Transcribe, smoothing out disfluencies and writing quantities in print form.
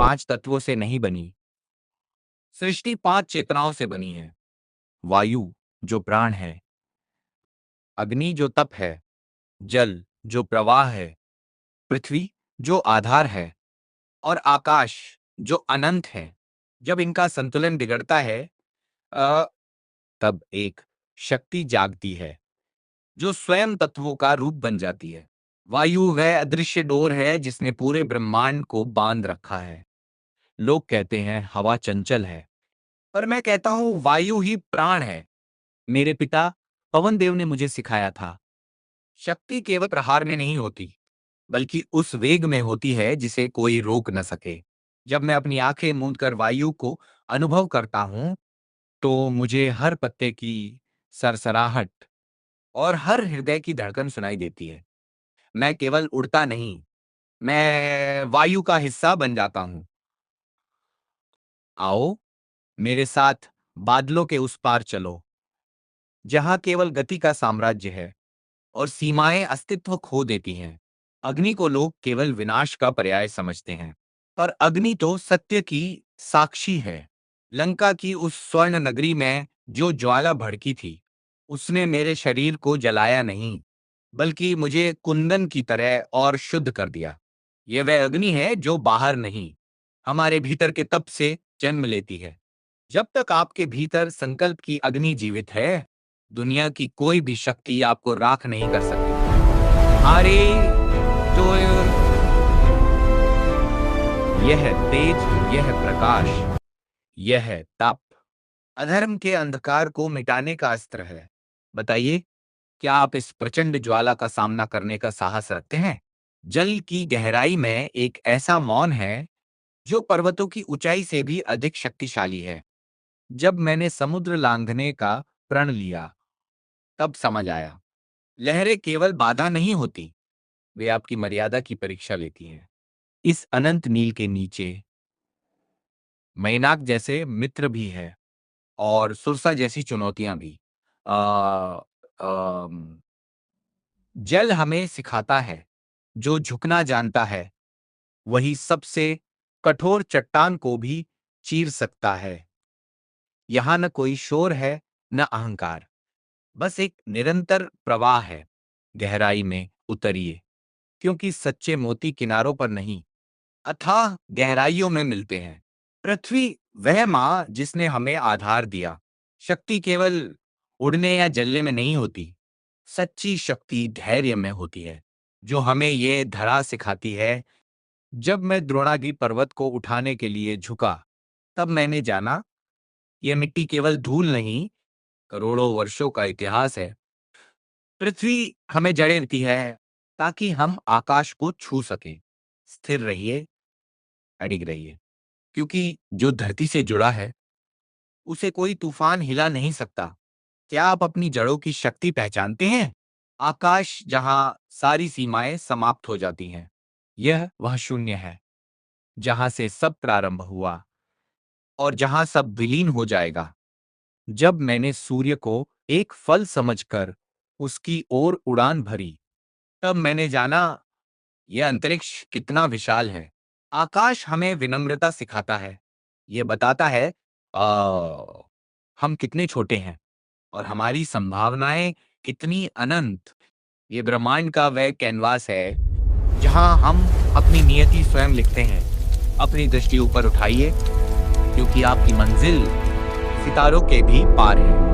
5 तत्वों से नहीं बनी। सृष्टि 5 चेतनाओं से बनी है। वायु जो प्राण है, अग्नि जो तप है, जल जो प्रवाह है, पृथ्वी जो आधार है और आकाश जो अनंत है। जब इनका संतुलन बिगड़ता है अ, तब एक शक्ति जागती है जो स्वयं तत्वों का रूप बन जाती है। वायु वह अदृश्य डोर है जिसने पूरे ब्रह्मांड को बांध रखा है। लोग कहते हैं हवा चंचल है, पर मैं कहता हूं वायु ही प्राण है। मेरे पिता पवन देव ने मुझे सिखाया था, शक्ति केवल प्रहार में नहीं होती, बल्कि उस वेग में होती है जिसे कोई रोक न सके। जब मैं अपनी आंखें मूंद कर वायु को अनुभव करता हूं, तो मुझे हर पत्ते की सरसराहट और हर हृदय की धड़कन सुनाई देती है। मैं केवल उड़ता नहीं, मैं वायु का हिस्सा बन जाता हूं। आओ मेरे साथ बादलों के उस पार चलो, जहां केवल गति का साम्राज्य है और सीमाएं अस्तित्व खो देती हैं। अग्नि को लोग केवल विनाश का पर्याय समझते हैं, पर अग्नि तो सत्य की साक्षी है। लंका की उस स्वर्ण नगरी में जो ज्वाला भड़की थी, उसने मेरे शरीर को जलाया नहीं, बल्कि मुझे कुंदन की तरह और शुद्ध कर दिया। यह वह अग्नि है जो बाहर नहीं, हमारे भीतर के तप से जन्म लेती है। जब तक आपके भीतर संकल्प की अग्नि जीवित है, दुनिया की कोई भी शक्ति आपको राख नहीं कर सकती। अरे तो यह है तेज, यह है प्रकाश, यह है तप, अधर्म के अंधकार को मिटाने का अस्त्र है। बताइए, क्या आप इस प्रचंड ज्वाला का सामना करने का साहस रखते हैं? जल की गहराई में एक ऐसा मौन है जो पर्वतों की ऊंचाई से भी अधिक शक्तिशाली है। जब मैंने समुद्र लांघने का प्रण लिया, तब समझ आया, लहरें केवल बाधा नहीं होती, वे आपकी मर्यादा की परीक्षा लेती हैं। इस अनंत नील के नीचे मैनाक जैसे मित्र भी है और सुरसा जैसी चुनौतियां भी। आ, अम, जल हमें सिखाता है, जो झुकना जानता है वही सबसे कठोर चट्टान को भी चीर सकता है। यहां न कोई शोर है, न अहंकार, बस एक निरंतर प्रवाह है। गहराई में उतरिए, क्योंकि सच्चे मोती किनारों पर नहीं, अथाह गहराइयों में मिलते हैं। पृथ्वी वह मां जिसने हमें आधार दिया। शक्ति केवल उड़ने या जलने में नहीं होती, सच्ची शक्ति धैर्य में होती है, जो हमें ये धरा सिखाती है। जब मैं द्रोणागिरि पर्वत को उठाने के लिए झुका, तब मैंने जाना, यह मिट्टी केवल धूल नहीं, करोड़ों वर्षों का इतिहास है। पृथ्वी हमें जड़ें देती है ताकि हम आकाश को छू सकें। स्थिर रहिए, अडिग रहिए, क्योंकि जो धरती से जुड़ा है उसे कोई तूफान हिला नहीं सकता। क्या आप अपनी जड़ों की शक्ति पहचानते हैं? आकाश जहां सारी सीमाएं समाप्त हो जाती हैं, यह वह शून्य है जहां से सब प्रारंभ हुआ और जहां सब विलीन हो जाएगा। जब मैंने सूर्य को एक फल समझकर उसकी ओर उड़ान भरी, तब मैंने जाना, यह अंतरिक्ष कितना विशाल है। आकाश हमें विनम्रता सिखाता है। यह बताता है हम कितने छोटे हैं और हमारी संभावनाएं कितनी अनंत। ये ब्रह्मांड का वह कैनवास है जहां हम अपनी नियति स्वयं लिखते हैं। अपनी दृष्टि ऊपर उठाइए, क्योंकि आपकी मंजिल सितारों के भी पार है।